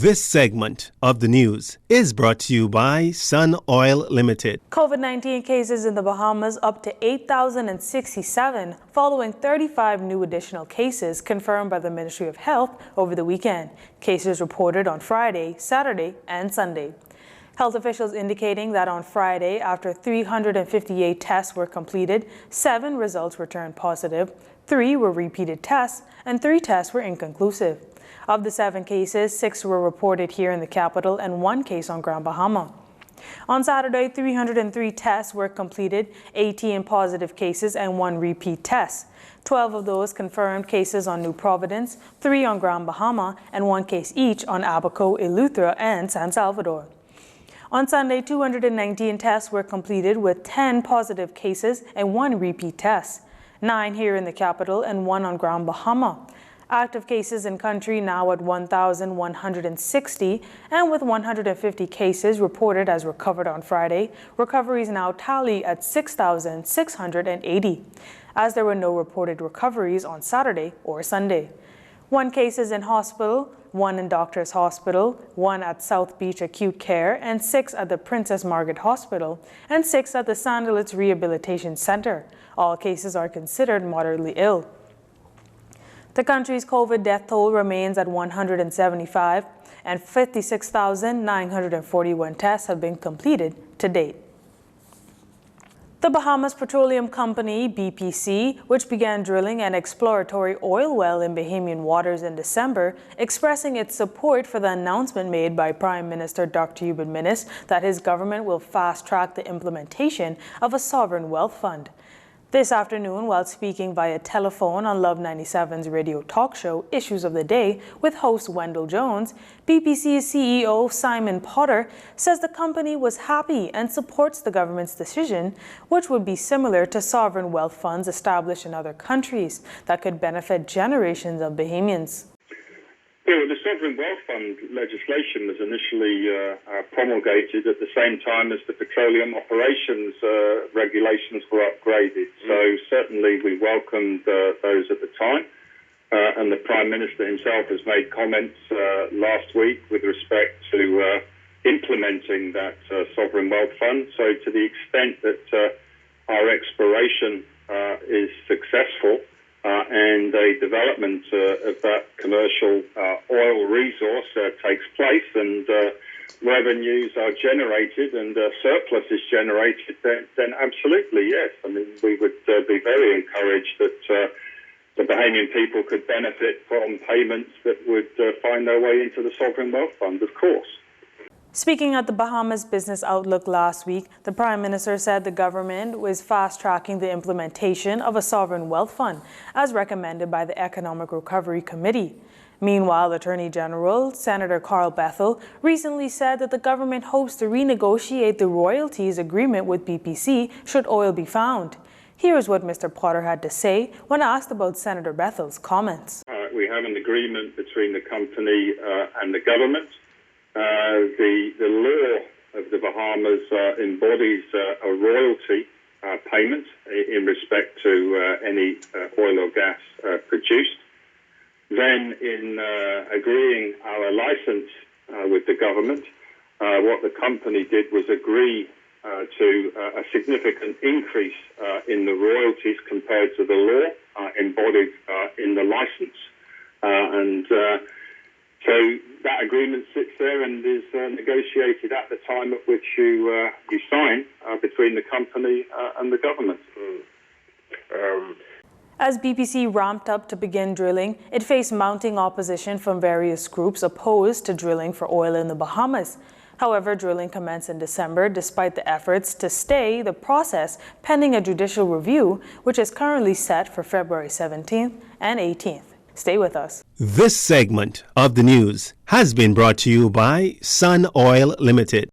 This segment of the news is brought to you by Sun Oil Limited. COVID-19 cases in the Bahamas up to 8,067 following 35 new additional cases confirmed by the Ministry of Health over the weekend. Cases reported on Friday, Saturday, and Sunday. Health officials indicating that on Friday, after 358 tests were completed, 7 results returned positive, 3 were repeated tests, and 3 tests were inconclusive. Of the 7 cases, 6 were reported here in the capital and 1 case on Grand Bahama. On Saturday, 303 tests were completed, 18 positive cases and 1 repeat test. 12 of those confirmed cases on New Providence, 3 on Grand Bahama, and 1 case each on Abaco, Eleuthera, and San Salvador. On Sunday, 219 tests were completed with 10 positive cases and 1 repeat test. 9 here in the capital and 1 on Grand Bahama. Active cases in country now at 1,160, and with 150 cases reported as recovered on Friday, recoveries now tally at 6,680, as there were no reported recoveries on Saturday or Sunday. 1 case is in hospital, 1 in Doctors Hospital, 1 at South Beach Acute Care, and 6 at the Princess Margaret Hospital, and 6 at the Sandalets Rehabilitation Center. All cases are considered moderately ill. The country's COVID death toll remains at 175, and 56,941 tests have been completed to date. The Bahamas Petroleum Company, BPC, which began drilling an exploratory oil well in Bahamian waters in December, expressing its support for the announcement made by Prime Minister Dr. Hubert Minnis that his government will fast-track the implementation of a sovereign wealth fund. This afternoon, while speaking via telephone on Love 97's radio talk show Issues of the Day with host Wendell Jones, BPC's CEO Simon Potter says the company was happy and supports the government's decision, which would be similar to sovereign wealth funds established in other countries that could benefit generations of Bahamians. Yeah, the Sovereign Wealth Fund legislation was initially promulgated at the same time as the petroleum operations regulations were upgraded. So certainly we welcomed those at the time. And the Prime Minister himself has made comments last week with respect to implementing that Sovereign Wealth Fund. So to the extent that our exploration is successful, and a development of that commercial oil resource takes place, and revenues are generated and surplus is generated, then absolutely, yes. I mean, we would be very encouraged that the Bahamian people could benefit from payments that would find their way into the Sovereign Wealth Fund, of course. Speaking at the Bahamas Business Outlook last week, the Prime Minister said the government was fast-tracking the implementation of a sovereign wealth fund, as recommended by the Economic Recovery Committee. Meanwhile, Attorney General Senator Carl Bethel recently said that the government hopes to renegotiate the royalties agreement with BPC should oil be found. Here's what Mr. Potter had to say when asked about Senator Bethel's comments. We have an agreement between the company and the government. The law of the Bahamas embodies a royalty payment in respect to any oil or gas produced. Then in agreeing our license with the government, what the company did was agree to a significant increase in the royalties compared to the law embodied in the license. So that agreement sits there and is negotiated at the time at which you sign between the company and the government. As BPC ramped up to begin drilling, it faced mounting opposition from various groups opposed to drilling for oil in the Bahamas. However, drilling commenced in December despite the efforts to stay the process pending a judicial review, which is currently set for February 17th and 18th. Stay with us. This segment of the news has been brought to you by Sun Oil Limited.